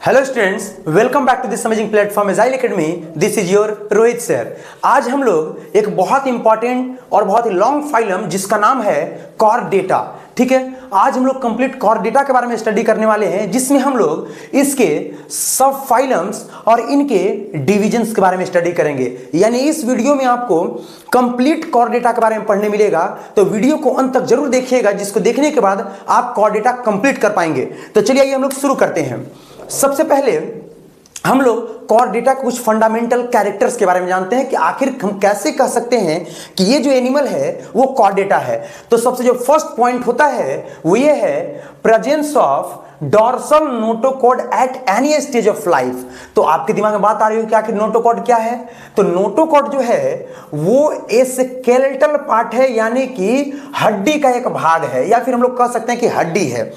Hello students, welcome back to this amazing platform Agile Academy. This is your Rohit sir. आज हम लोग एक बहुत इंपॉर्टेंट और बहुत ही लॉन्ग फाइलम जिसका नाम है कॉर डेटा, ठीक है। आज हम लोग कंप्लीट कॉर डेटा के बारे में स्टडी करने वाले हैं, जिसमें हम लोग इसके सब फाइलम्स और इनके डिविजन्स के बारे में स्टडी करेंगे। यानी इस वीडियो में आपको कंप्लीट कॉर डेटा के बारे में पढ़ने मिलेगा, तो वीडियो को अंत तक जरूर देखिएगा, जिसको देखने के बाद आप कॉर डेटा कंप्लीट कर पाएंगे। तो चलिए आइए हम लोग शुरू करते हैं। सबसे पहले हम लोग कॉर डेटा के कुछ फंडामेंटल कैरेक्टर्स के बारे में जानते हैं कि आखिर हम कैसे कह सकते हैं कि ये जो एनिमल है वो कॉर डेटा है। तो सबसे जो फर्स्ट पॉइंट होता है वो ये है presence of dorsal notochord at any stage of life. तो आपके दिमाग में बात आ रही हो कि आखिर नोटोकॉर्ड क्या है। तो नोटोकॉर्ड जो है वो स्केलेटल पार्ट है, यानी कि हड्डी का एक भाग है, या फिर हम लोग कह सकते हैं कि हड्डी है।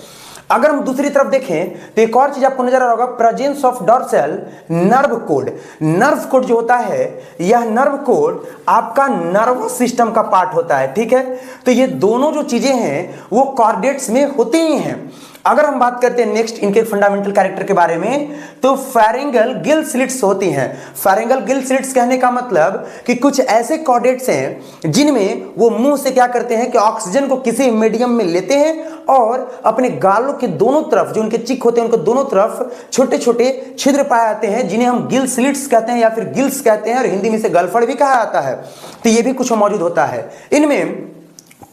अगर हम दूसरी तरफ देखें तो एक और चीज आपको नजर आ रहा होगा, presence of dorsal nerve code. Nerve code जो होता है, यह नर्व कोड आपका नर्वस सिस्टम का पार्ट होता है, ठीक है। तो ये दोनों जो चीजें हैं वो कॉर्डेट्स में होती ही हैं। अगर हम बात करते हैं नेक्स्ट इनके फंडामेंटल कैरेक्टर के बारे में, तो फेरिंगल गिल स्लिट्स होती हैं। फेरिंगल गिल स्लिट्स कहने का मतलब कि कुछ ऐसे कॉर्डेट्स हैं जिनमें वो मुंह से क्या करते हैं कि ऑक्सीजन को किसी मीडियम में लेते हैं और अपने गालों के दोनों तरफ जो उनके चिक होते हैं उनके दोनों तरफ छोटे छोटे छिद्र पाए जाते हैं, जिन्हें हम गिल स्लिट्स कहते हैं या फिर गिल्स कहते हैं, और हिंदी में से गलफड़ भी कहा जाता है। तो ये भी कुछ मौजूद होता है। इनमें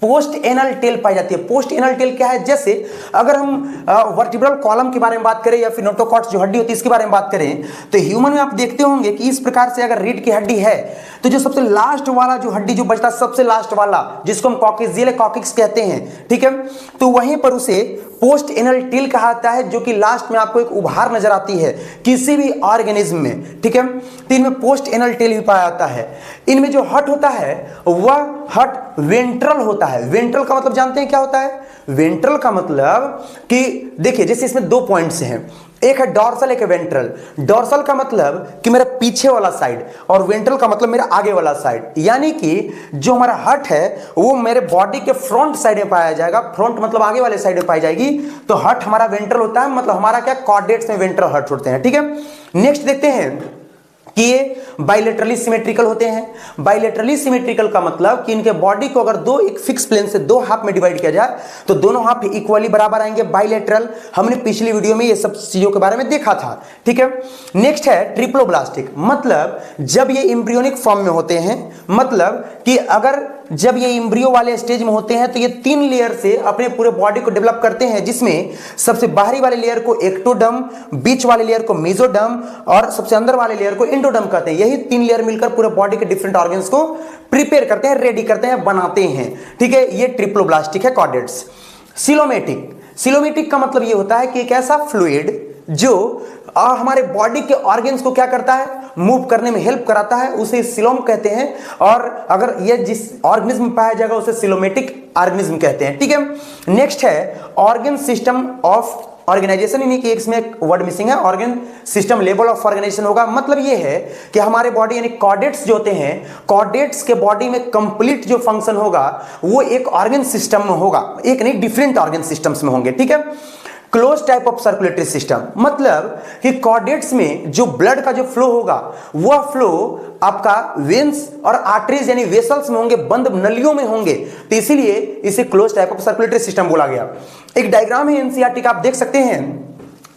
पोस्ट एनल टेल पाई जाती है। पोस्ट एनल टेल क्या है? जैसे अगर हम वर्टिब्रल कॉलम के बारे में बात करें या फिर नोटोकॉर्ड्स जो हड्डी होती है इसके बारे में बात करें, तो ह्यूमन में आप देखते होंगे कि इस प्रकार से अगर रीढ़ की हड्डी है तो जो सबसे लास्ट वाला जो हड्डी जो बचता है, सबसे लास्ट वाला जिसको हम कॉक्सियल कॉक्सिक्स कहते हैं, ठीक है, तो वहीं पर उसे पोस्ट एनल टेल कहा जाता है, जो कि लास्ट में आपको एक उभार नजर आती है किसी भी ऑर्गेनिज्म में, ठीक है। तो इनमें पोस्ट एनल टेल भी पाया जाता है। इनमें जो हट होता है वह हट वेंट्रल होता है। वेंट्रल का मतलब जानते हैं क्या होता है? वेंट्रल का मतलब कि देखिए, जैसे इसमें दो पॉइंट्स हैं, एक है डॉर्सल, एक है वेंट्रल। डॉर्सल का मतलब कि मेरा पीछे वाला साइड, और वेंट्रल का मतलब मेरा आगे वाला साइड। यानी कि जो हमारा हट है वो मेरे बॉडी के फ्रंट साइड में पाया जाएगा। फ्रंट मतलब आगे वाले साइड में पाई जाएगी, तो हट हमारा वेंट्रल होता है। मतलब हमारा क्या, कॉर्डेट्स में वेंट्रल हट होते हैं, ठीक है। नेक्स्ट देखते हैं कि ये बाइलेटरली सिमेट्रिकल होते हैं। बाइलेटरली सिमेट्रिकल का मतलब कि इनके बॉडी को अगर दो एक फिक्स प्लेन से दो हाफ में डिवाइड किया जाए तो दोनों हाफ इक्वली बराबर आएंगे, बाइलेटरल। हमने पिछली वीडियो में ये सब चीजों के बारे में देखा था, ठीक है। नेक्स्ट है ट्रिप्लोब्लास्टिक। मतलब जब ये एम्ब्रियोनिक फॉर्म में होते हैं, मतलब कि अगर जब ये एम्ब्रियो वाले स्टेज में होते हैं तो ये 3 लेयर से अपने पूरे बॉडी को डेवलप करते हैं, जिसमें सबसे बाहरी वाले लेयर को एक्टोडर्म, बीच वाले लेयर को मेसोडर्म और सबसे अंदर वाले लेयर को एंडोडर्म कहते हैं। यही 3 लेयर मिलकर पूरे बॉडी के डिफरेंट ऑर्गन्स को प्रिपेयर करते हैं, रेडी करते हैं, बनाते हैं, ठीक है। ये ट्रिप्लोब्लास्टिक है कॉर्डेट्स। सिलोमेटिक। सिलोमेटिक का मतलब ये होता है कि एक ऐसा फ्लूइड जो हमारे बॉडी के ऑर्गन्स को क्या करता है, मूव करने में हेल्प कराता है, उसे सिलोम कहते हैं। और अगर ये जिस ऑर्गेनिज्म में पाया जाएगा उसे सिलोमेटिक ऑर्गेनिज्म कहते हैं, ठीक है। नेक्स्ट है ऑर्गन सिस्टम ऑफ ऑर्गेनाइजेशन। यानी कि इसमें एक वर्ड मिसिंग है, organ system level of organisation होगा। मतलब ये है कि हमारे बॉडी यानी कॉर्डेट्स जो होते हैं, कॉर्डेट्स के बॉडी में कंप्लीट जो फंक्शन होगा वो एक ऑर्गन सिस्टम में होगा, एक नहीं डिफरेंट ऑर्गन सिस्टम्स में होंगे, ठीक है। Close type of circulatory system, मतलब कि कॉर्डेट्स में जो ब्लड का जो फ्लो होगा वह फ्लो आपका वेन्स और आर्टरीज यानी वेसल्स में होंगे, बंद नलियों में होंगे, तो इसीलिए इसे close type of circulatory system बोला गया। एक डायग्राम है एनसीईआरटी का, आप देख सकते हैं,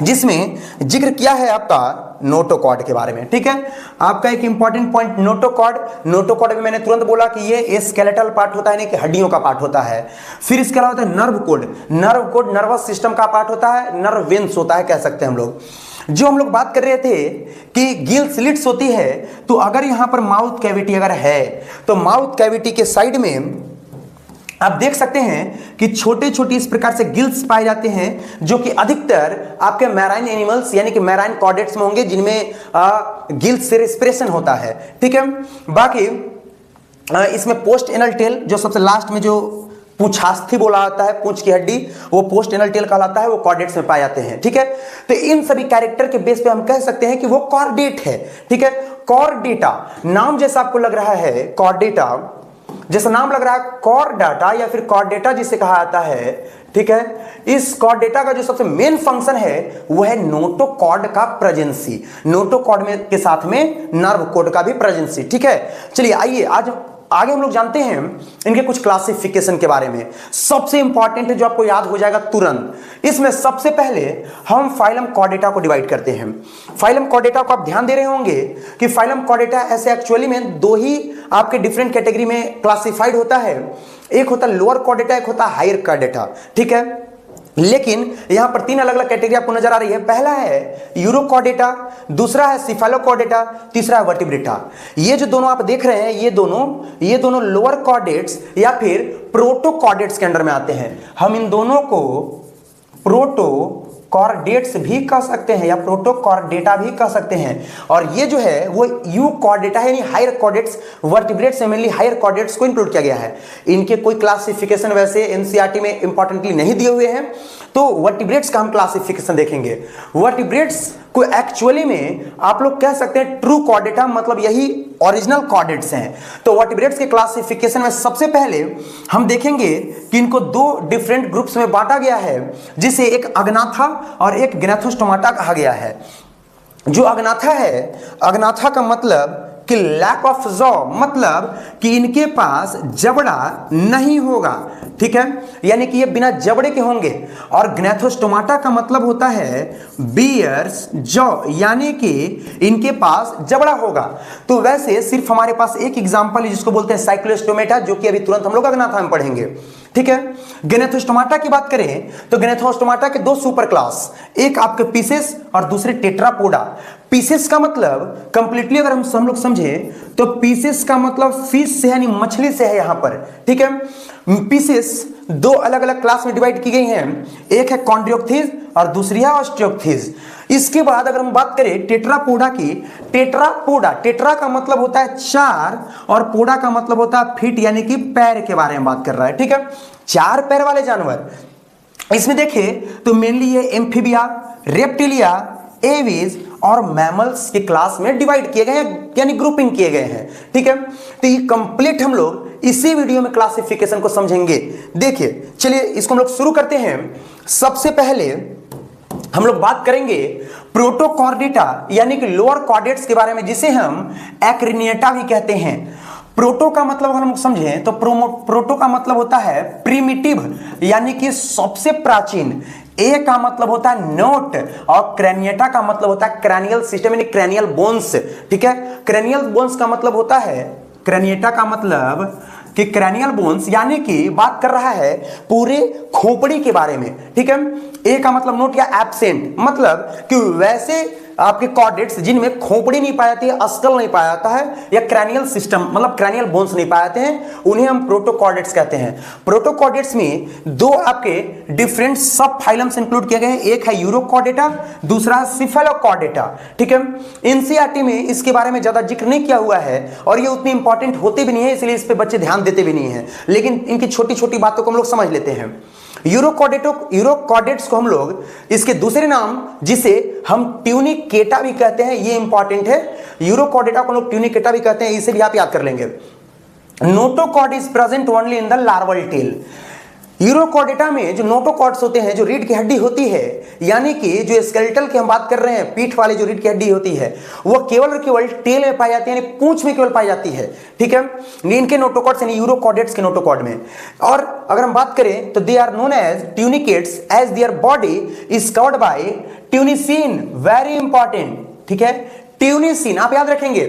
जिसमें जिक्र किया है आपका नोटोकॉर्ड के बारे में, ठीक है। आपका एक इंपॉर्टेंट पॉइंट नोटोकॉर्ड। नोटोकॉर्ड में मैंने तुरंत बोला कि ये स्केलेटल पार्ट होता है, नहीं कि हड्डियों का पार्ट होता है। फिर इसके अलावा होता है nerve code. Nerve code nervous system का पार्ट होता है, नर्व वेन्स होता है, कह सकते हैं हम लोग। जो हम लोग बात कर रहे थे कि गिल स्लिट्स होती है, तो अगर यहां पर माउथ कैविटी अगर है तो माउथ कैविटी के साइड में आप देख सकते हैं कि छोटे छोटे इस प्रकार से गिल्स पाए जाते हैं, जो कि अधिकतर आपके मैराइन एनिमल्स यानी कि मैराइन कॉर्डेट्स में होंगे, जिनमें गिल्स से रेस्पिरेशन होता है, ठीक है। बाकी इसमें पोस्ट एनल टेल जो सबसे लास्ट में जो पूंछास्थी बोला जाता है, पूंछ की हड्डी, वो पोस्ट एनल टेल कहलाता है, वो कॉर्डेट्स में पाए जाते हैं, ठीक है। तो इन सभी कैरेक्टर के बेस पे हम कह सकते हैं कि वो कॉर्डेट है, ठीक है। कॉर्डेटा नाम जैसा आपको लग रहा है, कॉर्डेटा जैसा नाम लग रहा है कॉर डाटा या फिर कॉर डेटा जिसे कहा जाता है, ठीक है। इस कॉर डेटा का जो सबसे मेन फंक्शन है वो है नोटोकॉर्ड का प्रेजेंसी, नोटोकॉर्ड में के साथ में नर्व कोड का भी प्रेजेंसी, ठीक है। चलिए आइए आज आगे हम लोग जानते हैं इनके कुछ क्लासिफिकेशन के बारे में। सबसे इंपॉर्टेंट है जो आपको याद हो जाएगा तुरंत, इसमें सबसे पहले हम फाइलम कॉर्डेटा को डिवाइड करते हैं। फाइलम कॉर्डेटा को आप ध्यान दे रहे होंगे कि फाइलम कॉर्डेटा ऐसे एक्चुअली में दो ही आपके डिफरेंट कैटेगरी में क्लासिफाइड होता है, एक होता है लोअर कॉर्डेटा, एक होता है हायर कॉर्डेटा, ठीक है। लेकिन यहां पर तीन अलग अलग कैटेगरी आपको नजर आ रही है। पहला है यूरोकॉर्डेटा, दूसरा है सिफेलोकॉर्डेटा, तीसरा है वर्टिब्रेटा। ये जो दोनों आप देख रहे हैं ये दोनों लोअर कॉर्डेट्स या फिर प्रोटोकॉर्डेट्स के अंडर में आते हैं। हम इन दोनों को प्रोटोकॉर्डेट्स भी कह सकते हैं या प्रोटोकॉर्डेटा भी कह सकते हैं। और ये जो है वो यूकॉर्डेटा है, यानी हायर कॉर्डेट्स, वर्टिब्रेट्स में मेनली हायर कॉर्डेट्स को इंक्लूड किया गया है। इनके कोई क्लासिफिकेशन वैसे एनसीईआरटी में इंपॉर्टेंटली नहीं दिए हुए हैं, तो वर्टिब्रेट्स का हम क्लासिफिकेशन देखेंगे। वर्टिब्रेट्स को एक्चुअली में आप लोग कह सकते हैं ट्रू कॉर्डेटा, मतलब यही ओरिजिनल कॉर्डेट्स हैं। तो वर्टिब्रेट्स के क्लासिफिकेशन में सबसे पहले हम देखेंगे कि इनको दो डिफरेंट ग्रुप्स में बांटा गया है, जिसे एक अग्नाथा और एक ग्नैथोस्टोमाटा कहा गया है। जो अग्नाथा है, अग्नाथा का मतलब कि लैक ऑफ जॉ, मतलब कि इनके पास जबड़ा नहीं होगा, ठीक है, यानी कि ये बिना जबड़े के होंगे। और ग्नैथोस्टोमाटा का मतलब होता है बियर्स जॉ, यानी कि इनके पास जबड़ा होगा। तो वैसे सिर्फ हमारे पास एक एग्जांपल है जिसको बोलते हैं साइक्लोस्टोमेटा, जो कि अभी तुरंत हम लोग अग्नाथा में पढ़ेंगे, ठीक है। ग्नैथोस्टोमाटा की बात करें तो ग्नैथोस्टोमाटा के दो सुपर क्लास, एक आपके पीसेस और दूसरे टेट्रापोडा। पीसेस का मतलब कंप्लीटली अगर हम लोग समझे तो पीसेस का मतलब फिश से यानी मछली से है यहां पर, ठीक है। पीसेस दो अलग अलग क्लास में डिवाइड की गई हैं, एक है कॉन्ड्रियोक्थिस और दूसरी है ऑस्टियोक्थिस। इसके बाद अगर हम बात करें टेट्रापोडा की, टेट्रापोडा, टेट्रा का मतलब होता है चार और पोडा का मतलब होता है फीट, यानी कि पैर के बारे में बात कर रहा है, ठीक है। चार पैर वाले जानवर इसमें देखें तो मेनली ये एम्फीबिया, रेप्टिलिया, एविज और मैमल्स के क्लास में डिवाइड किए गए हैं, यानी ग्रुपिंग किए गए हैं, ठीक है। तो ये कंप्लीट हम लोग इसी वीडियो में क्लासिफिकेशन को समझेंगे। देखिए चलिए इसको हम लोग शुरू करते हैं। सबसे पहले हम लोग बात करेंगे प्रोटोकॉर्डेटा यानी कि लोअर कॉर्डेट्स के बारे में, जिसे हम एक्रिनिएटा भी कहते हैं। प्रोटो का मतलब अगर हम समझें तो प्रोटो का मतलब होता है प्रिमिटिव, यानी कि सबसे प्राचीन। ए का मतलब होता है नोट और क्रेनिएटा का मतलब होता है क्रैनियल सिस्टम, यानी क्रैनियल बोन्स, ठीक है। क्रैनियल बोन्स का मतलब होता है, क्रेनिएटा का मतलब कि क्रैनियल बोन्स, यानी कि बात कर रहा है पूरे खोपड़ी के बारे में, ठीक है। ए का मतलब नोट या एब्सेंट, मतलब कि वैसे आपके कॉर्डेट्स जिनमें खोपड़ी नहीं पाई जाती है, अस्कल नहीं पाया जाता है, या क्रैनियल सिस्टम मतलब क्रैनियल बोन्स नहीं पाए जाते हैं, उन्हें हम प्रोटोकॉर्डेट्स कहते हैं। प्रोटोकॉर्डेट्स में दो आपके डिफरेंट सब फाइलम्स इंक्लूड किए गए हैं, एक है यूरोकॉर्डेटा, दूसरा है सिफेलोकॉर्डेटा, ठीक है। एनसीईआरटी में इसके बारे में ज्यादा जिक्र नहीं किया हुआ है और ये उतनी इंपॉर्टेंट होते भी नहीं है, इसलिए इस पे बच्चे ध्यान देते भी नहीं है, लेकिन इनकी छोटी छोटी बातों को हम लोग समझ लेते हैं। यूरोकॉर्डेट्स को हम लोग इसके दूसरे नाम जिसे हम ट्यूनिकेटा भी कहते हैं, ये इंपॉर्टेंट है। यूरोकॉर्डेटा को लोग ट्यूनिकेटा भी कहते हैं, इसे भी आप याद कर लेंगे। Notochord is present only in the larval tail. Urochordata में जो नोटोकॉर्ड्स होते हैं, जो रीढ़ की हड्डी होती है, यानी कि जो स्केलेटल की हम बात कर रहे हैं, पीठ वाली जो रीढ़ की हड्डी होती है, वो केवल और केवल टेल में पाई जाती है, यानी पूंछ में केवल पाई जाती है, ठीक है। इनके नोटोकॉर्ड्स यानी यूरोकॉर्डेट्स के नोटोकॉर्ड में। और अगर हम बात करें तो they are known as tunicates as their body is covered by tunicin, very important, ठीक है। ट्यूनिसिन आप याद रखेंगे,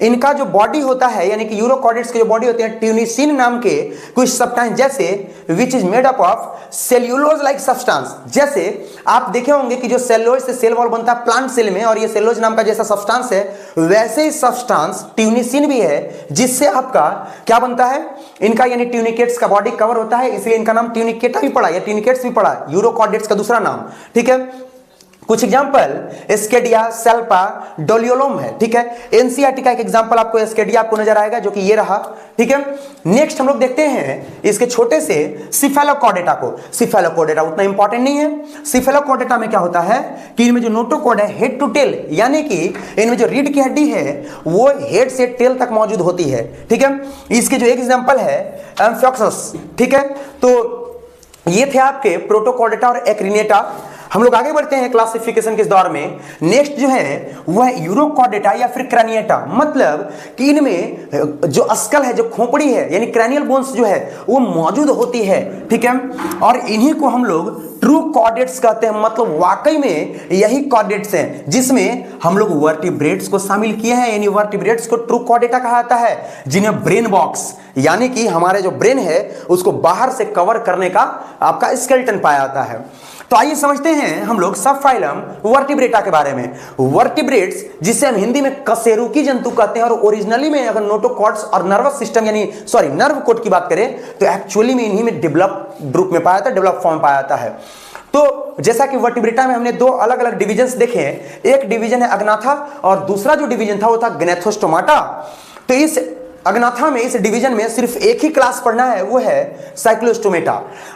इनका जो बॉडी होता है, यानी कि यूरोकॉर्डेट्स के जो बॉडी होते हैं, ट्यूनिसिन नाम के कुछ सब्सटेंस, जैसे which is made up of cellulose like substance. जैसे आप देखे होंगे कि जो सेल्यूलोज से सेल वॉल बनता है प्लांट सेल में, और ये सेल्यूलोज नाम का जैसा सब्सटेंस है, वैसे ही सब्सटेंस ट्यूनिसिन भी है, जिससे आपका क्या बनता है, इनका यानी ट्यूनिकेट्स का बॉडी कवर होता है, इसलिए इनका नाम ट्यूनिकेटा भी पड़ा या ट्यूनिकेट्स भी पड़ा, यूरोकॉर्डेट्स का दूसरा नाम, ठीक है। कुछ एग्जांपल एस्केडिया, सेल्पा, डोलियोलोम है, ठीक है। एनसीईआरटी का एक एग्जांपल आपको एस्केडिया आपको नजर आएगा जो कि ये रहा, ठीक है। नेक्स्ट हम लोग देखते हैं इसके छोटे से सिफेलोकॉर्डेटा को। सिफेलोकॉर्डेटा उतना इंपॉर्टेंट नहीं है। सिफेलोकॉर्डेटा में क्या होता है कि इनमें जो नोटोकॉर्ड है हेड टू टेल, यानी कि इनमें जो रीढ़ की हड्डी है वो हेड से टेल तक मौजूद होती है, ठीक है। इसके जो एक एग्जांपल है एम्फियोक्सस, ठीक है। तो ये थे आपके प्रोटोकॉर्डेटा और एक्रिनेटा। हम लोग आगे बढ़ते हैं क्लासिफिकेशन के इस दौर में। नेक्स्ट जो है वह यूरोकॉर्डेटा या फिर क्रैनिएटा, मतलब कि इनमें जो स्कल है, जो खोपड़ी है, यानी क्रैनियल बोन्स जो है वो मौजूद होती है, ठीक है। और इन्हीं को हम लोग ट्रू कॉर्डेट्स कहते हैं, मतलब वाकई में यही कॉर्डेट्स हैं जिसमें हम लोग वर्टिब्रेट्स को शामिल किए हैं, यानी वर्टिब्रेट्स को ट्रू कॉर्डेटा कहा जाता है, जिन्हें ब्रेन बॉक्स, यानी कि हमारे जो ब्रेन है उसको बाहर से कवर करने का आपका स्केलेटन पाया जाता है। तो आइए समझते हैं हम लोग सब फाइलम वर्टिब्रेटा के बारे में। वर्टिब्रेट्स जिसे हम हिंदी में कशेरुकी जंतु कहते हैं, और ओरिजिनली में अगर नोटोकॉर्ड्स और नर्वस सिस्टम यानी नर्व कोड की बात करें तो एक्चुअली में इन्हीं में डेवलप रूप में पाया जाता है, डेवलप फॉर्म पाया जाता है। तो जैसा कि वर्टिब्रेटा में हमने दो अलग अलग डिविजन्स देखे हैं, एक डिवीजन है अग्नाथा और दूसरा जो डिवीजन था वो था ग्नेथोस्टोमाटा। तो इस अग्नाथा में, इस डिवीजन में सिर्फ एक ही क्लास पढ़ना है, वो है साइक्लोस्टोमेटा।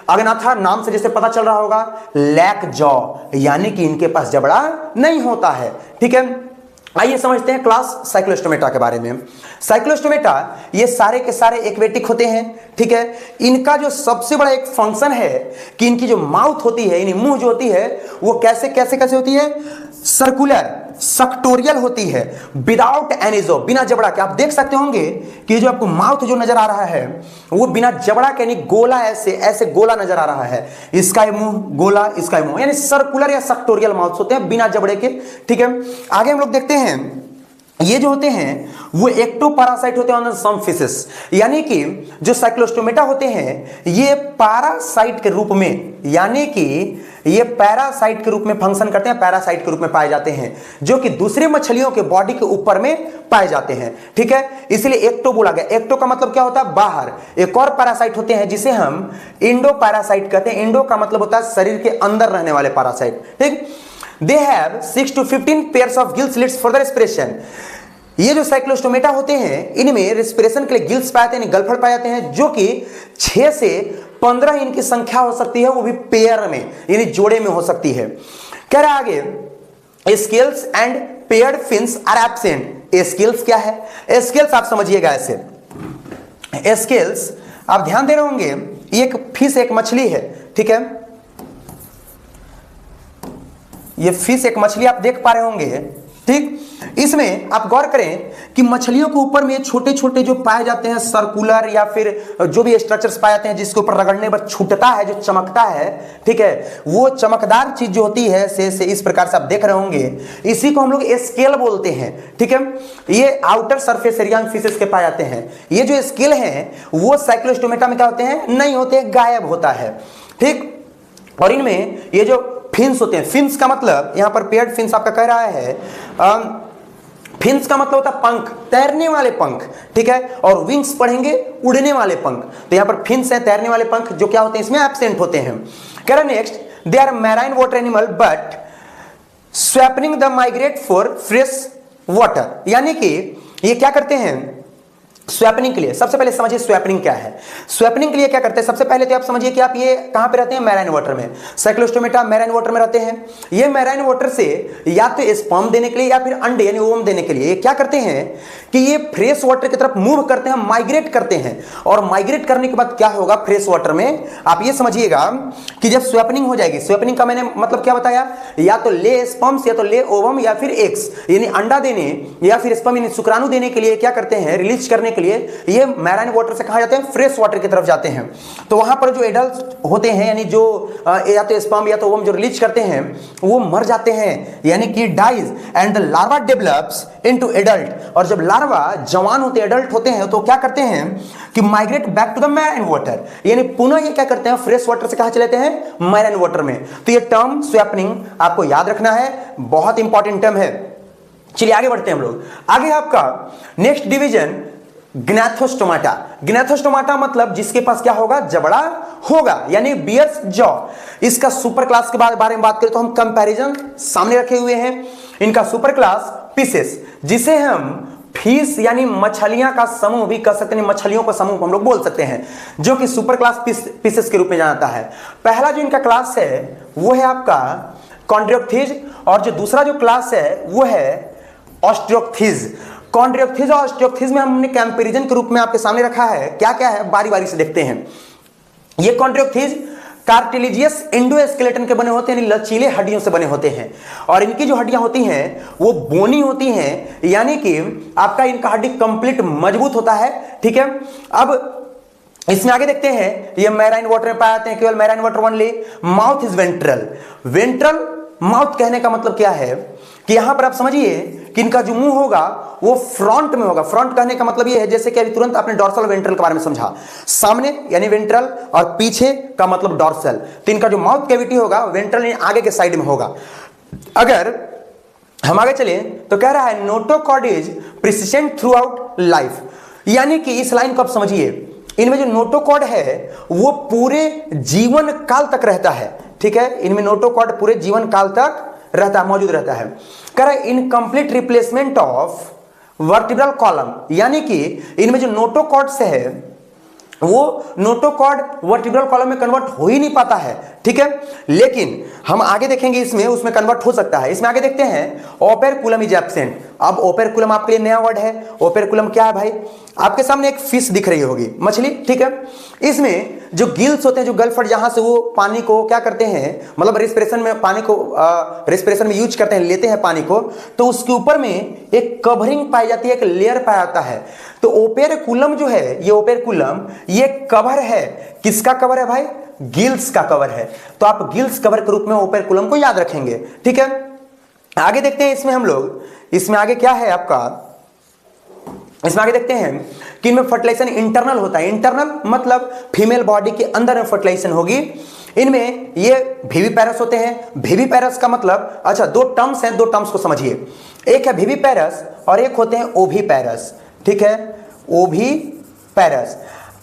अग्नाथा नाम से जैसे पता चल रहा होगा लैक जॉ, यानी कि इनके पास जबड़ा नहीं होता है, ठीक है। आइए समझते हैं क्लास साइक्लोस्टोमेटा के बारे में। साइक्लोस्टोमेटा ये सारे के सारे एक्वेटिक होते हैं, ठीक है। इनका जो सबसे बड़ा एक फंक्शन है कि इनकी जो माउथ होती है, यानी मुंह जो होती है वो कैसे कैसे कैसे होती है, सर्कुलर सक्टोरियल होती है, विदाउट एनिजो, बिना जबड़ा के। आप देख सकते होंगे कि जो आपको माउथ जो नजर आ रहा है वो बिना जबड़ा के, यानी गोला, ऐसे ऐसे गोला नजर आ रहा है। इसका मुंह गोला, इसका मुंह, यानी सर्कुलर या सक्टोरियल माउथ होते हैं बिना जबड़े के, ठीक है। आगे हम लोग देखते हैं ये जो होते हैं वो एक्टोपैरासाइट होते हैं ऑन सम फिशेस, यानी कि जो साइक्लोस्टोमेटा होते हैं ये पैरासाइट के रूप में, यानी कि ये पैरासाइट के रूप में फंक्शन करते हैं, पैरासाइट के रूप में पाए जाते हैं, जो कि दूसरे मछलियों के बॉडी के ऊपर में पाए जाते हैं, ठीक है। इसलिए एक्टो बोला गया। एक्टो का मतलब क्या होता है, बाहर। एक और पैरासाइट होते हैं जिसे हम इंडो पैरासाइट कहते हैं। इंडो का मतलब होता है शरीर के अंदर रहने वाले पैरासाइट, ठीक। They have 6 to 15 pairs of gill slits for the respiration। ये जो साइक्लोस्टोमेटा होते हैं इनमें रेस्पिरेशन के लिए गिल्स पाए जाते हैं, गलफड़ पाए जाते हैं, जो कि 6 से 15 इनकी संख्या हो सकती है, वो भी पेयर में, यानी जोड़े में हो सकती है। कह रहा आगे scales and paired fins are absent. Scales क्या है? स्केल्स आप समझिएगा ऐसे। स्केल्स आप ध्यान दे रहे होंगे, एक फिश, एक मछली है, ठीक है। ये फिश एक मछली आप देख पा रहे होंगे, ठीक। इसमें आप गौर करें कि मछलियों के ऊपर में छोटे छोटे जो पाए जाते हैं सर्कुलर या फिर जो भी स्ट्रक्चर्स पाए जाते हैं जिसके ऊपर रगड़ने पर छूटता है, जो चमकता है, ठीक है, वो चमकदार चीज जो होती है से इस प्रकार से आप देख रहे होंगे, इसी को हम लोग स्केल बोलते हैं, ठीक है। ये आउटर सरफेस एरिया में फिशेस के पाए जाते हैं। ये जो स्केल हैं वो साइक्लोस्टोमेटा में क्या होते हैं, नहीं होते, गायब होता है, ठीक। और इनमें ये जो फिन्स होते हैं, फिन्स का मतलब यहां पर पेयर्ड फिन्स आपका कह रहा है, फिन्स का मतलब होता है पंख, तैरने वाले पंख, ठीक है। और विंग्स पढ़ेंगे उड़ने वाले पंख। तो यहां पर फिन्स है, तैरने वाले पंख, जो क्या होते हैं इसमें एब्सेंट होते हैं। कह रहा next, they are marine water animal but spawning the migrate for fresh water, यानी कि ये क्या करते हैं स्वैपनिंग के लिए। सबसे पहले समझिए स्वैपनिंग क्या है। स्वैपनिंग के लिए क्या करते हैं, सबसे पहले तो आप समझिए कि आप ये कहां पे रहते हैं, मैराइन वाटर में। साइक्लोस्टोमेटा मैराइन वाटर में रहते हैं। ये मैराइन वाटर से या तो स्पर्म देने के लिए या फिर अंडे यानी ओवम देने के लिए ये क्या करते हैं कि ये फ्रेश वाटर की तरफ मूव करते हैं, माइग्रेट करते हैं। और माइग्रेट करने के बाद क्या होगा फ्रेश वाटर में, आप ये समझिएगा कि जब स्वैपनिंग हो जाएगी, स्वैपनिंग का मैंने मतलब क्या बताया, या तो ले स्पर्म्स या तो ले ओवम या फिर एग्स, यानी अंडा देने या फिर स्पर्म यानी शुक्राणु देने के लिए क्या करते हैं, रिलीज करने के लिए ये मैराइन वाटर से कहां जाते हैं, फ्रेश वाटर की तरफ जाते हैं। तो वहां पर जो एडल्ट होते हैं, यानी जो या तो स्पर्म या तो ओवम जो रिलीज करते हैं वो मर जाते हैं, यानी कि dies and the larva develops into adult. और जब लार्वा जवान होते हैं, एडल्ट होते हैं, तो क्या करते हैं कि migrate back to the marine water, यानी पुनः ये क्या करते हैं फ्रेश वाटर से कहां चले जाते हैं, मैराइन वाटर में। तो ये टर्म स्वैपनिंग आपको याद रखना है, बहुत इंपॉर्टेंट टर्म है। चलिए आगे बढ़ते हैं हम लोग। आगे आपका नेक्स्ट डिवीजन ग्नैथोस्टोमाटा। ग्नैथोस्टोमाटा मतलब जिसके पास क्या होगा, जबड़ा होगा, यानी बियर्स जॉ। इसका सुपर क्लास के बारे में बात करें तो हम कंपैरिजन सामने रखे हुए हैं। इनका सुपर क्लास पिसेस, जिसे हम फिश यानी मछलियां का समूह भी कह सकते हैं, मछलियों का समूह हम लोग बोल सकते हैं, जो कि सुपर क्लास पीसेस के रूप में जाना जाता है। पहला जो इनका क्लास है वो है आपका कॉन्ड्रियोक्थिज, और जो दूसरा जो क्लास है वो है ऑस्टियोक्थिज। कॉन्ड्रियोक्थिज और ऑस्टियोक्थिज में हमने कंपैरिजन के रूप में आपके सामने रखा है। क्या क्या है, बारी बारी से देखते हैं। ये कॉन्ड्रियोक्थिज कार्टिलेजियस एंडोस्केलेटन के बने होते हैं, यानी लचीले हड्डियों से बने होते हैं, और इनकी जो हड्डियां होती हैं वो बोनी होती हैं, यानी कि आपका इनका हड्डी कंप्लीट मजबूत होता है। ठीक है, अब इसमें आगे देखते हैं, ये मैराइन वाटर में पाए जाते हैं, केवल marine water only. Mouth is ventral. Ventral mouth कहने का मतलब क्या है कि यहां पर आप समझिए कि इनका जो मुंह होगा वो फ्रंट में होगा। फ्रंट कहने का मतलब ये है, जैसे कि अभी तुरंत आपने डॉर्सल वेंट्रल के बारे में समझा, सामने यानी वेंट्रल और पीछे का मतलब डॉर्सल। तो इनका जो माउथ कैविटी होगा वेंट्रल यानी आगे के साइड में होगा। अगर हम आगे चले तो कह रहा है notochord is persistent throughout life, यानी कि इस लाइन को आप समझिए, इनमें जो नोटोकॉर्ड है वो पूरे जीवन काल तक रहता है। ठीक है, इनमें नोटोकॉर्ड पूरे जीवन काल तक रहता है, मौजूद रहता है। कह रहा है incomplete replacement of vertebral column, यानी कि इनमें जो नोटोकॉर्ड्स है वो नोटोकॉर्ड वर्टिब्रल कॉलम में कन्वर्ट हो ही नहीं पाता है। ठीक है, लेकिन हम आगे देखेंगे इसमें उसमें कन्वर्ट हो सकता है। इसमें आगे देखते हैं ओपेरकुलम इज एब्सेंट। अब ओपेरकुलम आपके लिए नया वर्ड है। ओपेरकुलम क्या है भाई, आपके सामने एक फिश दिख रही होगी, मछली। ठीक है, इसमें जो गिल्स होते हैं, जो गलफट, जहां से वो पानी को क्या करते हैं, मतलब रेस्पिरेशन में पानी को रेस्पिरेशन में यूज करते हैं, लेते हैं पानी को, तो उसके ऊपर में एक कवरिंग पाई जाती है, एक लेयर पाया जाता है। तो ओपेरकुलम जो है, ये ओपेरकुलम ये कवर है, किसका कवर है भाई, गिल्स का कवर है। तो आप गिल्स कवर के रूप में ओपेरकुलम को याद रखेंगे। ठीक है, आगे देखते हैं इसमें हम लोग, इसमें आगे क्या है आपका, इसमें आगे देखते हैं कि इनमें फर्टिलाइजेशन इंटरनल होता है। इंटरनल मतलब फीमेल बॉडी के अंदर में फर्टिलाइजेशन होगी। इनमें ये विविपेरस होते हैं। विविपेरस का मतलब, अच्छा दो टर्म्स हैं, दो टर्म्स को समझिए, एक है विविपेरस और एक होते हैं ओविपेरस। ठीक है, ओविपेरस।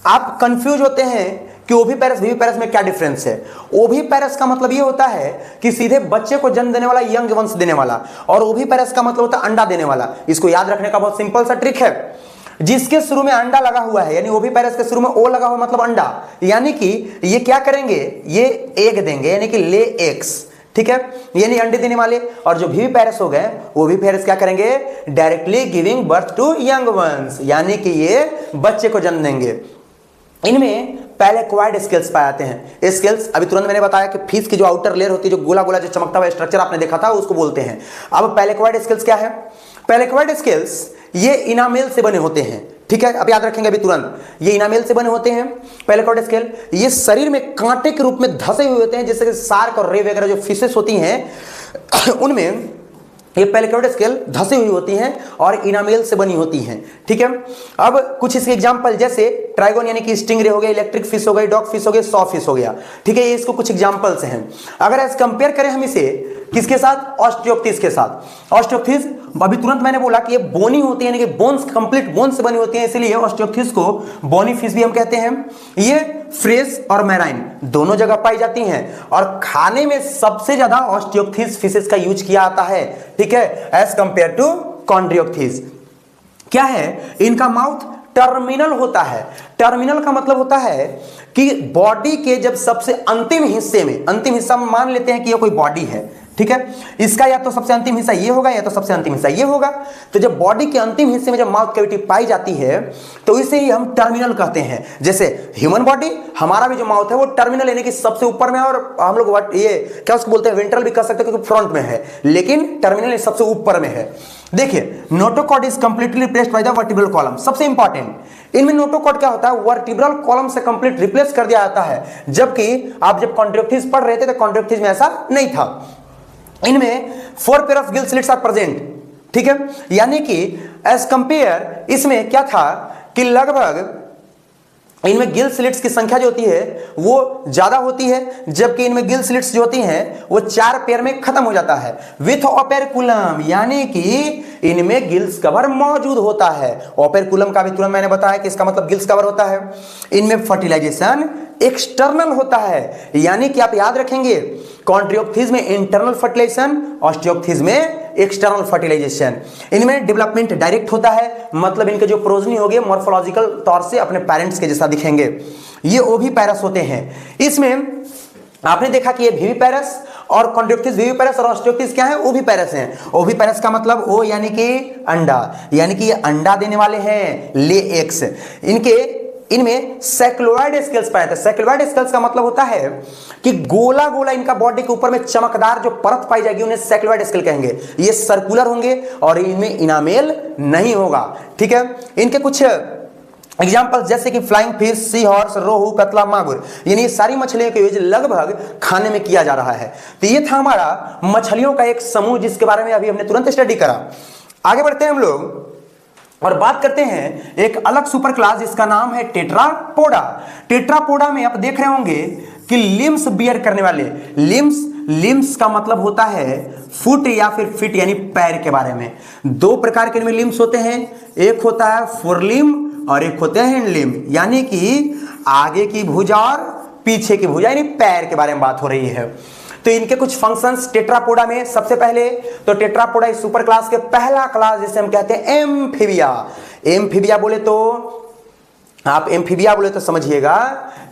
आप कंफ्यूज होते हैं कि ओविपेरस विविपेरस में क्या डिफरेंस है। ओविपेरस का मतलब ये होता है कि सीधे बच्चे को जन्म देने वाला, यंग वंश देने वाला, और ओविपेरस का मतलब होता है अंडा देने वाला। इसको याद रखने का बहुत सिंपल सा ट्रिक है, जिसके शुरू में अंडा लगा हुआ है, यानी ओविपेरस के शुरू में ओ लगा हुआ मतलब अंडा, यानी कि ये क्या करेंगे, ये एग देंगे, यानी कि ले एग्स। ठीक है, यानी अंडे देने वाले। और जो विविपेरस हो गए, ओविपेरस क्या करेंगे, directly giving birth to young ones, यानी कि ये बच्चे को जन्म देंगे। इनमें पहले क्वाड स्केल्स पाए जाते हैं। स्केल्स अभी तुरंत मैंने बताया कि फिश की जो आउटर लेयर होती है, जो गोला गोला जो चमकता हुआ स्ट्रक्चर आपने देखा था, उसको बोलते हैं। अब पहले क्वाड स्केल्स क्या है, पहले क्वाड स्केल्स ये इनामेल से बने होते हैं। ठीक है, अब याद रखेंगे अभी तुरंत, ये इनामेल से बने होते हैं पहले क्वाड स्केल। ये शरीर में कांटे के रूप में धसे हुए होते हैं, जैसे कि शार्क और रे वगैरह जो फिशेस होती हैं उनमें ये पेलिकोइड स्केल धसी हुई होती हैं और इनामेल से बनी होती हैं। ठीक है, अब कुछ इसके एग्जांपल, जैसे ट्राइगोन यानी कि स्टिंगरे हो गए, इलेक्ट्रिक फिश हो गई, डॉग फिश हो गए, सॉ फिश हो गया। ठीक है, ये इसको कुछ एग्जांपल्स हैं। अगर ऐसे कंपेयर करें हम इसे किसके साथ, ऑस्टियोक्थिस के साथ। ऑस्टियोक्थिस अभी तुरंत मैंने बोला कि ये बोनी होती है, यानी कि बोन्स, कंप्लीट बोन से बनी होती है, इसलिए ऑस्टियोक्थिस को बोनी फिश भी हम कहते हैं। ये फ्रेश और मैराइन दोनों जगह पाई जाती हैं, और खाने में सबसे ज्यादा ऑस्टियोक्थिस फिशेस का यूज किया जाता है। ठीक है, एज कंपेयर टू कॉन्ड्रियोक्थिस। क्या है, इनका माउथ टर्मिनल होता है। टर्मिनल का मतलब होता है कि बॉडी के जब सबसे अंतिम हिस्से में, अंतिम हिस्सा में मान लेते हैं कि ये कोई बॉडी है। ठीक है, इसका या तो सबसे अंतिम हिस्सा ये होगा या तो सबसे अंतिम हिस्सा ये होगा। तो जब बॉडी के अंतिम हिस्से में जब माउथ कैविटी पाई जाती है तो इसे ही हम टर्मिनल कहते हैं। जैसे ह्यूमन बॉडी, हमारा भी जो माउथ है वो टर्मिनल यानी कि सबसे ऊपर में, और हम लोग ये क्या उसको बोलते हैं, वेंट्रल भी कह सकते हैं क्योंकि फ्रंट में है, लेकिन टर्मिनल सबसे ऊपर में है। देखिए, notochord is completely replaced by the vertebral column. सबसे इंपॉर्टेंट, इनमें नोटोकॉर्ड क्या होता है, वर्टिब्रल कॉलम से कंप्लीट रिप्लेस कर दिया जाता है, जबकि आप जब कॉन्ड्रियोक्थिस पढ़ रहे थे तो कॉन्ड्रियोक्थिस में ऐसा नहीं था। इनमें 4 pair of gill slits are present. ठीक है, यानी कि एज कंपेयर इसमें क्या था कि लगभग इनमें गिल स्लिट्स की संख्या जो होती है वो ज्यादा होती है, जबकि इनमें गिल स्लिट्स जो होती हैं वो 4 पेयर में खत्म हो जाता है। विथ ओपेरकुलम, यानी कि इनमें गिल्स कवर मौजूद होता है। ओपेरकुलम का भी तुरंत मैंने बताया कि इसका मतलब गिल्स कवर होता है। इनमें फर्टिलाइजेशन एक्सटर्नल होता है, यानी कि आप याद रखेंगे कॉन्ट्रियोप्थिस में इंटरनल फर्टिलाइजेशन, ऑस्टियोप्थिस में एक्सटर्नल फर्टिलाइजेशन। इनमें डेवलपमेंट डायरेक्ट होता है, मतलब इनके जो प्रोजनी होगी मॉर्फोलॉजिकल तौर से अपने पेरेंट्स के जैसा दिखेंगे। ये ओविपेरस होते हैं। इसमें आपने देखा कि ये विविपेरस और कॉन्ट्रियोप्थिस विविपेरस और ऑस्टियोप्थिस क्या है? ओविपेरस हैं। ओविपेरस का मतलब ओ यानी कि अंडा, यानी कि ये अंडा देने वाले हैं, ले एग्स। इनमें सैक्लोइड स्केल्स पाए जाते हैं। सैक्लोइड स्केल्स का मतलब होता है कि गोला गोला इनका बॉडी के ऊपर में चमकदार जो परत पाई जाएगी उन्हें सैक्लोइड स्केल कहेंगे। ये सर्कुलर होंगे और इनमें इनामेल नहीं होगा। ठीक है, इनके कुछ एग्जाम्पल्स जैसे कि फ्लाइंग फिश, सी हॉर्स, रोहू, कतला, मागुर, यानी ये सारी मछलियों का यूज लगभग खाने में किया जा रहा है। तो ये था हमारा मछलियों का एक समूह जिसके बारे में अभी हमने तुरंत स्टडी करा। आगे बढ़ते हैं हम लोग और बात करते हैं एक अलग सुपर क्लास जिसका नाम है टेट्रापोडा। टेट्रापोडा में आप देख रहे होंगे कि लिम्स बियर करने वाले, लिम्स का मतलब होता है फुट या फिर फिट यानी पैर के बारे में। 2 प्रकार के इनमें लिम्स होते हैं, एक होता है फोरलिम और एक होते हैं हैंडलिम, यानी कि आगे की भुजा और पीछे की भुजा, यानी पैर के बारे में बात हो रही है। तो इनके कुछ फंक्शंस टेट्रापोडा में, सबसे पहले तो टेट्रापोडा इस सुपर क्लास के पहला क्लास जिसे हम कहते हैं एम्फीबिया। एम्फीबिया बोले तो आप एम्फीबिया बोले तो समझिएगा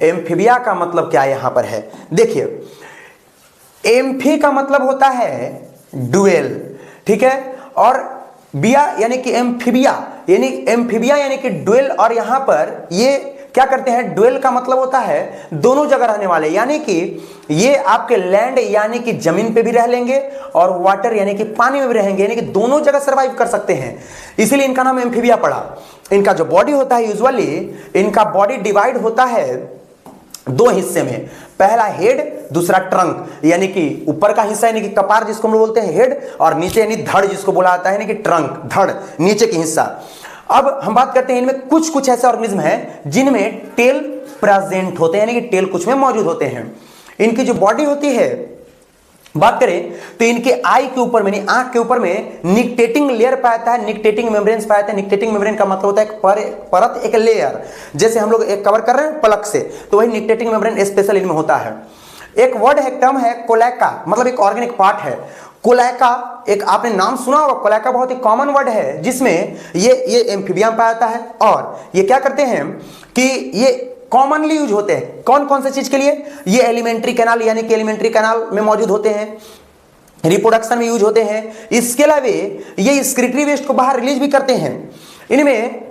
एम्फीबिया का मतलब क्या यहां पर है। देखिए, एम्फी का मतलब होता है डुएल, ठीक है, और बिया यानी कि एम्फीबिया यानी कि डुएल। और यहां पर ये क्या करते हैं? डुएल का मतलब होता है दोनों जगह रहने वाले, यानी कि ये आपके लैंड यानी कि जमीन पे भी रह लेंगे और वाटर यानी कि पानी में भी रहेंगे, यानी कि दोनों जगह सरवाइव कर सकते हैं, इसीलिए इनका नाम एम्फीबिया पड़ा। इनका जो बॉडी होता है यूजुअली इनका बॉडी डिवाइड होता है 2 हिस्से में, पहला हेड, दूसरा ट्रंक, यानी कि ऊपर का हिस्सा यानी कि कपार जिसको हम लोग बोलते हैं हेड, और नीचे यानी धड़ जिसको बोला जाता है यानी कि ट्रंक, धड़ नीचे की हिस्सा। अब हम बात करते हैं इनमें कुछ ऐसे ऑर्गेनिज्म हैं जिनमें टेल प्रेजेंट होते हैं, यानी कि टेल कुछ में मौजूद होते हैं। इनकी जो बॉडी होती है बात करें तो इनके आई के ऊपर में, आंख के ऊपर में निक्टेटिंग लेयर पाया जाता है, निक्टेटिंग मेम्ब्रेन्स पाया जाता है। निक्टेटिंग मेम्ब्रेन का मतलब होता है एक परत, एक लेयर, जैसे हम लोग एक कवर कर रहे हैं पलक से, तो वही निक्टेटिंग मेम्ब्रेन स्पेशल इनमें होता है। एक वर्ड है, टर्म है कोलैका, मतलब एक ऑर्गेनिक पार्ट है। कोलैका एक आपने नाम सुना होगा, कोलैका बहुत ही कॉमन वर्ड है जिसमें ये एम्फीबिया में पाया जाता है। और ये क्या करते हैं कि ये कॉमनली यूज होते हैं कौन कौन से चीज के लिए? ये एलिमेंट्री कैनाल यानी कि एलिमेंट्री कैनाल में मौजूद होते हैं, रिप्रोडक्शन में यूज होते हैं। इसके अलावा ये एक्सक्रीटरी वेस्ट को बाहर रिलीज भी करते हैं। इनमें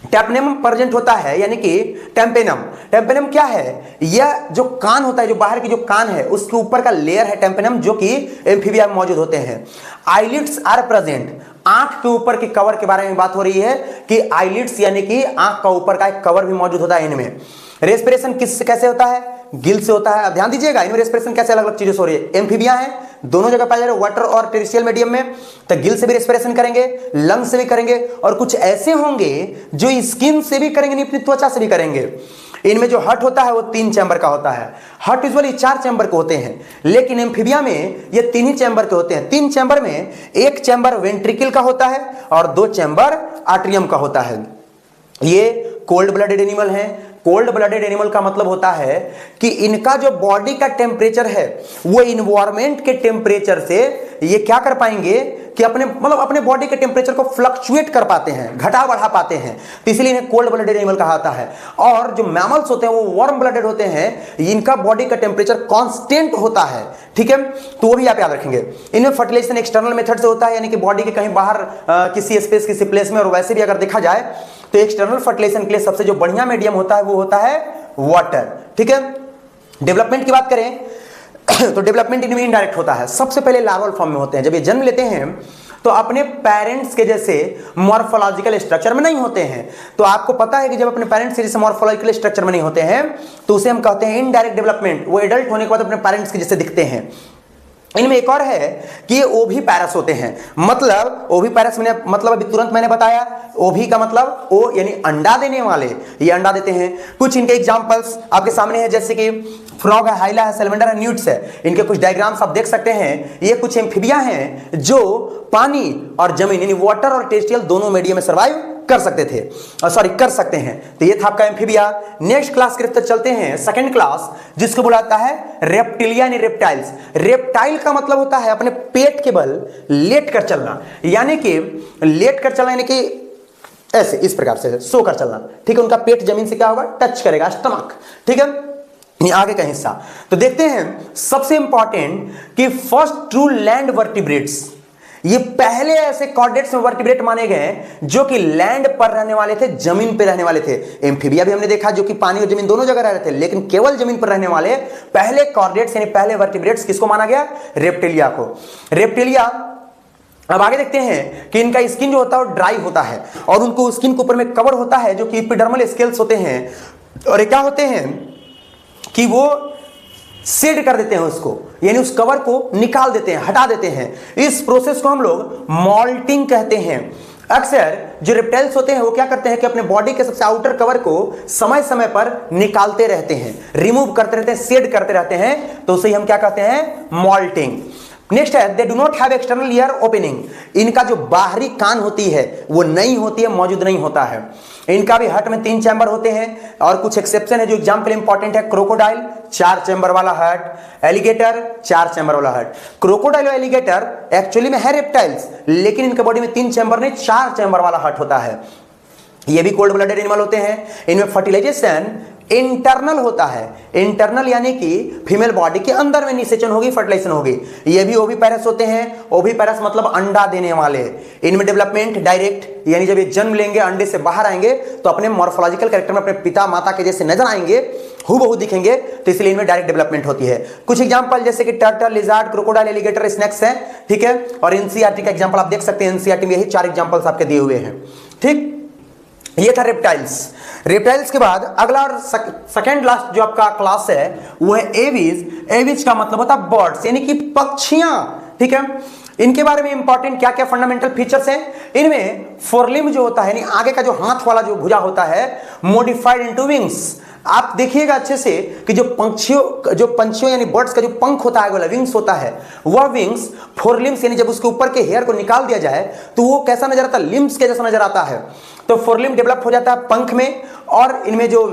टेम्पेनम प्रेजेंट होता है, यानी कि टेम्पेनम क्या है? यह जो कान होता है, जो बाहर की जो कान है उसके ऊपर का लेयर है टेम्पेनम, जो कि एम्फीबिया में मौजूद होते हैं। आईलिड्स आर प्रेजेंट, आंख के ऊपर के कवर के बारे में बात हो रही है कि आईलिड्स यानी कि आंख का ऊपर का एक कवर भी मौजूद होता है इनमें। रेस्पिरेशन कैसे होता है? गिल से होता है। अब ध्यान दीजिएगा इनमें रेस्पिरेशन कैसे अलग अलग चीजों से हो रही है। एम्फीबिया है, दोनों जगह पाए जा रहे हैं, वाटर और टेरेस्ट्रियल मीडियम में, तो गिल से भी रेस्पिरेशन करेंगे, लंग से भी करेंगे, और कुछ ऐसे होंगे जो स्किन से भी करेंगे, अपनी त्वचा से भी करेंगे। इनमें जो हर्ट होता है वो 3 चैम्बर का होता है। हर्ट यूजुअली 4 चैम्बर के होते हैं, लेकिन एम्फीबिया में ये 3 ही चैम्बर के होते हैं। 3 चैम्बर में एक चैम्बर वेंट्रिकल का होता है और 2 चैम्बर आर्ट्रियम का होता है। ये कोल्ड ब्लडेड एनिमल है। कोल्ड ब्लडेड एनिमल का मतलब होता है कि इनका जो बॉडी का टेम्परेचर है वो इन्वायरमेंट के टेम्परेचर से ये क्या कर पाएंगे कि अपने बॉडी के टेम्परेचर को फ्लक्चुएट कर पाते हैं, घटा बढ़ा पाते हैं, तो इसलिए इन्हें कोल्ड ब्लडेड एनिमल कहा जाता है। और जो मैमल्स होते हैं वो वार्म ब्लडेड होते हैं, इनका बॉडी का टेम्परेचर कांस्टेंट होता है, ठीक है, तो वो भी आप याद रखेंगे। इनमें फर्टिलाइजेशन एक्सटर्नल मेथड से होता है, यानी कि बॉडी के कहीं बाहर किसी स्पेस किसी प्लेस में, और वैसे भी अगर देखा जाए तो एक्सटर्नल फर्टिलाइजेशन के लिए सबसे जो बढ़िया मीडियम होता है वो होता है वाटर, ठीक है। डेवलपमेंट की बात करें तो डेवलपमेंट इनमें इनडायरेक्ट होता है। सबसे पहले लार्वल फॉर्म में होते हैं, जब ये जन्म लेते हैं तो अपने पेरेंट्स के जैसे मॉर्फोलॉजिकल स्ट्रक्चर में नहीं होते हैं। तो आपको पता है कि जब अपने पेरेंट्स के जैसे मॉर्फोलॉजिकल स्ट्रक्चर में नहीं होते हैं तो उसे हम कहते हैं इनडायरेक्ट डेवलपमेंट। वो एडल्ट होने के बाद अपने पेरेंट्स के जैसे दिखते हैं। इनमें एक और है कि ये ओभी पैरस होते हैं। मतलब ओभी पैरस मैंने मतलब अभी तुरंत मैंने बताया, ओभी का मतलब ओ यानी अंडा देने वाले, ये अंडा देते हैं। कुछ इनके एग्जांपल्स आपके सामने है, जैसे कि फ्रॉग है, हाइला है, सैलमेंडर है, न्यूट्स है। इनके कुछ डायग्राम्स आप देख सकते हैं। ये कुछ एम्फीबिया हैं जो पानी और जमीन यानी वाटर और टेरेस्ट्रियल दोनों मीडियम में सर्वाइव कर सकते थे, कर सकते हैं। तो ये था आपका एम्फीबिया। नेक्स्ट क्लास की तरफ चलते हैं, सेकंड क्लास, जिसको बुलाता है रेप्टिलिया यानी रेप्टाइल्स। रेप्टाइल का मतलब होता है अपने पेट के बल लेट कर चलना, यानी कि लेट कर चलना यानी कि ऐसे इस प्रकार से सो कर चलना, ठीक है। उनका पेट जमीन से क्या होगा, टच करेगा, स्टमक, ठीक है, आगे का हिस्सा। तो देखते हैं सबसे इंपॉर्टेंट कि फर्स्ट ट्रू लैंड वर्टिब्रेट्स, ये पहले ऐसे कॉर्डेट्स में वर्टिब्रेट माने गए जो कि लैंड पर रहने वाले थे, जमीन पर रहने वाले थे। एम्फीबिया भी हमने देखा जो कि पानी और जमीन दोनों जगह रह रहे थे, लेकिन केवल जमीन पर रहने वाले पहले कॉर्डेट्स यानी पहले वर्टिब्रेट्स किसको माना गया, रेप्टिलिया को। रेप्टिलिया, अब आगे देखते हैं कि इनका स्किन जो होता है वो ड्राई होता है और उनको स्किन के ऊपर में कवर होता है जो कि एपिडर्मल स्केल्स होते हैं, और ये क्या होते हैं कि वो शेड कर देते हैं उसको, यानी उस कवर को निकाल देते हैं, हटा देते हैं। इस प्रोसेस को हम लोग मॉल्टिंग कहते हैं। अक्सर जो रेप्टाइल्स होते हैं वो क्या करते हैं कि अपने बॉडी के सबसे आउटर कवर को समय समय पर निकालते रहते हैं, रिमूव करते रहते हैं, शेड करते रहते हैं, तो उसे हम क्या कहते हैं, मॉल्टिंग। नेक्स्ट है they do not have external ear opening. इनका जो बाहरी कान होती है वो नहीं होती है, मौजूद नहीं होता है। इनका भी हर्ट में 3 चैम्बर होते हैं और कुछ एक्सेप्शन है जो एग्जाम के लिए इंपॉर्टेंट है। क्रोकोडाइल 4 चैम्बर वाला हर्ट, एलिगेटर 4 चैम्बर वाला हर्ट। क्रोकोडाइल और एलिगेटर एक्चुअली में है रेप्टाइल्स, लेकिन इनके बॉडी में 3 चैम्बर नहीं 4 चैम्बर वाला हर्ट होता है। ये भी कोल्ड ब्लडेड एनिमल होते हैं। इनमें फर्टिलाइजेशन इंटरनल होता है, इंटरनल यानी कि फीमेल बॉडी के अंदर में निषेचन होगी, फर्टिलाइजेशन होगी। ये भी ओविपेरस होते हैं। ओविपेरस मतलब अंडा देने वाले। इनमें डेवलपमेंट डायरेक्ट, यानी जब ये जन्म लेंगे अंडे से बाहर आएंगे तो अपने मॉर्फोलॉजिकल कैरेक्टर में अपने पिता माता के जैसे नजर आएंगे, हूबहू दिखेंगे, तो इसलिए इनमें डायरेक्ट डेवलपमेंट होती है। कुछ एग्जांपल जैसे कि turtle, lizard, crocodile, alligator, snakes हैं, ठीक है। और एनसीईआरटी का एग्जांपल आप देख सकते हैं, एनसीईआरटी में यही 4 एग्जांपल्स आपके दिए हुए हैं, ठीक। ये था रेप्टाइल्स। रेप्टाइल्स के बाद अगला और सेकंड लास्ट जो आपका क्लास है वो है एविज। एविज का मतलब होता है बर्ड्स यानी कि पक्षियां, ठीक है। इनके बारे में इंपॉर्टेंट क्या क्या फंडामेंटल फीचर्स हैं, इनमें फोरलिम्ब जो होता है यानी आगे का जो हाथ वाला जो भुजा होता है मॉडिफाइड इनटू विंग्स। आप देखिएगा अच्छे से कि जो पंछियों यानी बर्ड्स का जो पंख होता है, विंग्स होता है, वह विंग्स फोरलिम्स यानी जब उसके ऊपर के हेयर को निकाल दिया जाए तो वो कैसा नजर आता है, लिम्स के जैसा नजर आता है। तो फोरलिम्ब डेवलप हो जाता है पंख में, और इनमें जो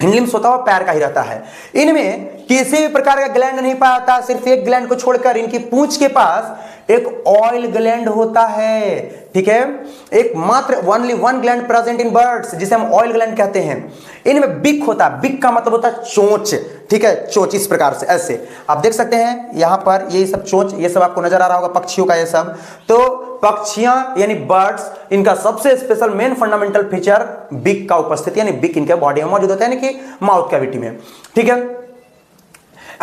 हिंडलिम्स होता है वो पैर का ही रहता है। इनमें किसी भी प्रकार का ग्लैंड नहीं पाया जाता, सिर्फ एक ग्लैंड को छोड़कर इनकी पूंछ के पास एक ऑयल ग्लैंड होता है, ठीक है। एक मात्र only 1 gland present in birds जिसे हम ऑयल ग्लैंड कहते हैं। इनमें बिक होता है, बिक का मतलब होता है चोंच, ठीक है, चोंच इस प्रकार से ऐसे आप देख सकते हैं यहां पर ये सब चोंच, ये सब आपको नजर आ रहा होगा पक्षियों का ये सब। तो पक्षियां यानी बर्ड्स, इनका सबसे स्पेशल मेन फंडामेंटल फीचर बिक का उपस्थिति यानी बिक इनके बॉडी में मौजूद होता है यानी कि माउथ कैविटी में, ठीक है।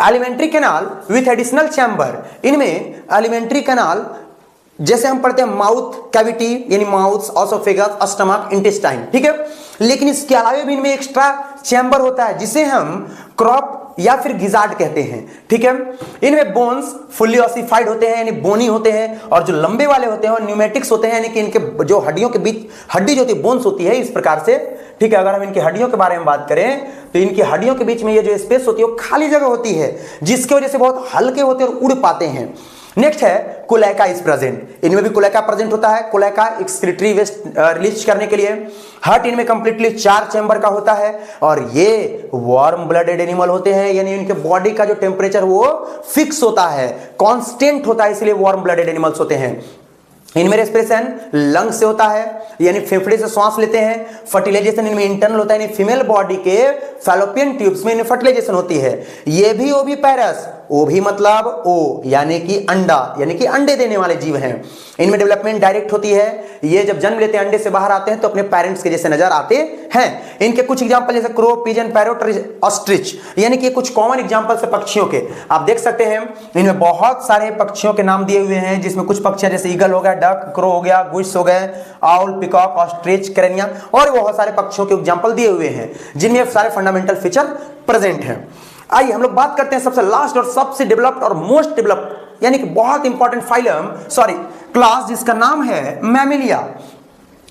Alimentary canal with additional chamber. इनमें एलिमेंट्री कैनाल जैसे हम पढ़ते हैं माउथ कैविटी यानी माउथ, ऑसोफेगस, स्टमक, इंटेस्टाइन, ठीक है। लेकिन इसके अलावा भी इनमें एक्स्ट्रा चैम्बर होता है जिसे हम क्रॉप या फिर गिजार्ड कहते हैं, ठीक है। इनमें बोन्स फुल्ली ऑसिफाइड होते हैं यानी बोनी होते हैं, और जो लंबे वाले होते हैं वो न्यूमेटिक्स होते हैं यानी कि इनके जो हड्डियों के बीच हड्डी जो होती है बोन्स होती है इस प्रकार से, ठीक है। अगर हम इनकी हड्डियों के बारे में बात करें तो इनकी हड्डियों के बीच में ये जो स्पेस होती है वो खाली जगह होती है जिसकी वजह से बहुत हल्के होते हैं और उड़ पाते हैं। नेक्स्ट है कोलेका इज प्रेजेंट। इनमें भी कोलेका प्रेजेंट होता है, कोलेका एक्सक्रीटरी वेस्ट रिलीज करने के लिए। हार्ट इनमें कंप्लीटली 4 चैम्बर का होता है, और ये वार्म ब्लडेड एनिमल होते हैं यानी इनके बॉडी का जो टेम्परेचर वो फिक्स होता है, कांस्टेंट होता है, इसलिए वार्म ब्लडेड एनिमल्स होते हैं। इनमें रेस्पिरेशन लंग से होता है यानी फेफड़े से श्वास लेते हैं। फर्टिलाइजेशन इनमें इंटरनल होता है यानी फीमेल बॉडी के फैलोपियन ट्यूब्स में इनमें फर्टिलाइजेशन होती है। ये भी ओविपेरस, ओ भी मतलब ओ यानी कि अंडा यानी कि अंडे देने वाले जीव हैं। इनमें डेवलपमेंट डायरेक्ट होती है, ये जब जन्म लेते हैं अंडे से बाहर आते हैं तो अपने पेरेंट्स के जैसे नजर आते हैं। इनके कुछ एग्जांपल जैसे क्रो, पिजन, पैरोट, ऑस्ट्रिच यानी कि कुछ कॉमन एग्जांपल है पक्षियों के, आप देख सकते हैं। इनमें बहुत सारे पक्षियों के नाम दिए हुए हैं जिसमें कुछ पक्षियां जैसे ईगल हो गया, डक, क्रो हो गया, गुइस हो गए, आउल, पिकॉक, ऑस्ट्रिच, क्रेनिया, और बहुत सारे पक्षियों के एग्जांपल दिए हुए हैं जिनमें सारे फंडामेंटल फीचर प्रेजेंट हैं। आइए हम लोग बात करते हैं सबसे लास्ट और सबसे डेवलप्ड और मोस्ट डेवलप्ड यानी कि बहुत इंपॉर्टेंट क्लास जिसका नाम है मैमिलिया।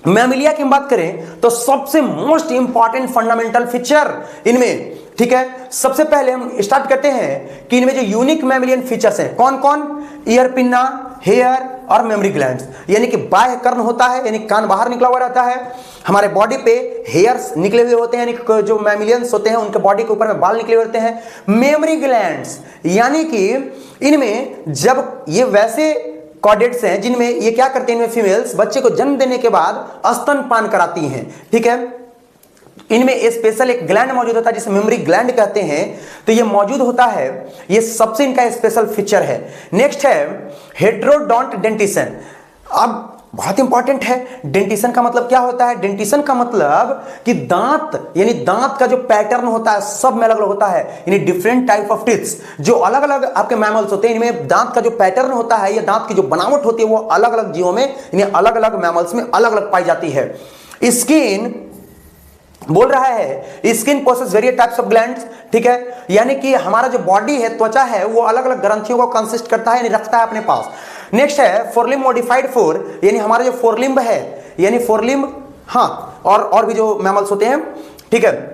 मैमिलिया की हम बात करें तो सबसे मोस्ट इंपॉर्टेंट फंडामेंटल फीचर इनमें, ठीक है, सबसे पहले हम स्टार्ट करते हैं कि इनमें जो यूनिक मैमिलियन फीचर्स हैं कौन कौन, ईयर पिन्ना, हेयर और मेमोरी ग्लैंड्स, यानी कि बाह्य कर्ण होता है, यानी कान बाहर निकला हुआ रहता है, हमारे बॉडी पे हेयर्स निकले हुए होते हैं, यानी कि जो मैमिलियंस होते हैं उनके बॉडी के ऊपर में बाल निकले हुए होते हैं, मेमोरी ग्लैंड्स, यानी कि इनमें जब ये वैसे कॉर्डेट्स हैं जिनमें ये क्या करते हैं, इनमें फीमेल्स बच्चे को जन्म देने के बाद स्तनपान कराती हैं, ठीक है, इनमें स्पेशल एक ग्लैंड मौजूद होता है जिसे मेमोरी ग्लैंड कहते हैं, तो ये मौजूद होता है, ये सबसे इनका स्पेशल फीचर है। नेक्स्ट है हेटेरोडोंट डेंटिशन। अब बहुत इंपॉर्टेंट है, डेंटिशन का मतलब क्या होता है, डेंटिशन का मतलब कि दांत, यानी दांत का जो पैटर्न होता है सब में अलग अलग होता है, यानी डिफरेंट टाइप ऑफ टीथ्स जो अलग अलग आपके मैमल्स होते हैं, इनमें दांत का जो पैटर्न होता है या दांत की जो बनावट होती है वो अलग अलग जीवों में, यानी अलग अलग मैमल्स में अलग अलग पाई जाती है। स्किन बोल रहा है skin possess various types of glands, ठीक है, यानी कि हमारा जो बॉडी है, त्वचा है, वो अलग अलग ग्रंथियों को कंसिस्ट करता है, यानी रखता है अपने पास। नेक्स्ट है फोरलिम्ब मॉडिफाइड फोर, यानी हमारा जो फोरलिम्ब है, यानी फोरलिम्ब, हाँ, और भी जो मैमल्स होते हैं, ठीक है,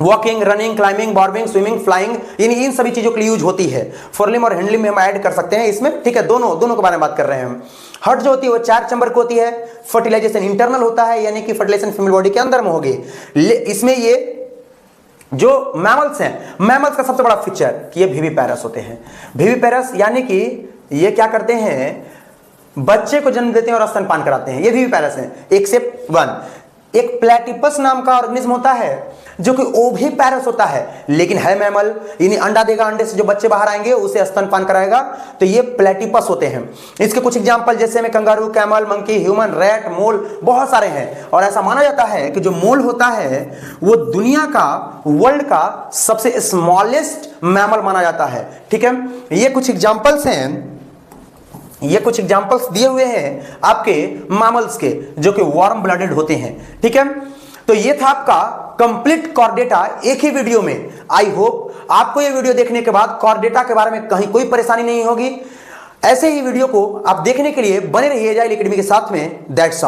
walking, running, climbing, burrowing, swimming, flying, यानी इन सभी चीजों के लिए यूज होती है। फोरलिम्ब और हैंडलिम्ब हम ऐड कर सकते हैं इसमें, ठीक है, दोनों के बारे में बात कर रहे हैं हम। हर्ट जो होती है वो 4 चैम्बर की होती है। फर्टिलाइजेशन इंटरनल होता है, यानी कि फर्टिलाइजेशन फीमेल बॉडी के अंदर में होगी। इसमें ये जो मैमल्स हैं, मैमल्स का सबसे बड़ा फीचर कि ये विविपेरस होते हैं। विविपेरस यानी कि ये क्या करते हैं, बच्चे को जन्म देते हैं और स्तनपान कराते हैं, ये विविपेरस हैं, एक्सेप्ट वन। एक प्लेटिपस नाम का ऑर्गेनिज्म होता है जो कि ओविपेरस होता है, लेकिन है मैमल, यानी अंडा देगा, अंडे से जो बच्चे बाहर आएंगे उसे स्तनपान कराएगा, तो ये प्लेटिपस होते हैं। इसके कुछ एग्जांपल जैसे में kangaroo, camel, monkey, human, rat, mole, बहुत सारे हैं। और ऐसा माना जाता है कि जो मोल होता है वो दुनिया का, वर्ल्ड का सबसे स्मॉलेस्ट मैमल माना जाता है, ठीक है। ये कुछ एग्जांपल्स हैं, ये कुछ एग्जांपल्स दिए हुए हैं आपके मैमल्स के जो कि वार्म ब्लडेड होते हैं, ठीक है। तो ये था आपका कंप्लीट कॉर्डेटा एक ही वीडियो में। आई होप आपको ये वीडियो देखने के बाद कॉर्डेटा के बारे में कहीं कोई परेशानी नहीं होगी। ऐसे ही वीडियो को आप देखने के लिए बने रहिए एजाइल एकेडमी के साथ में। That's all.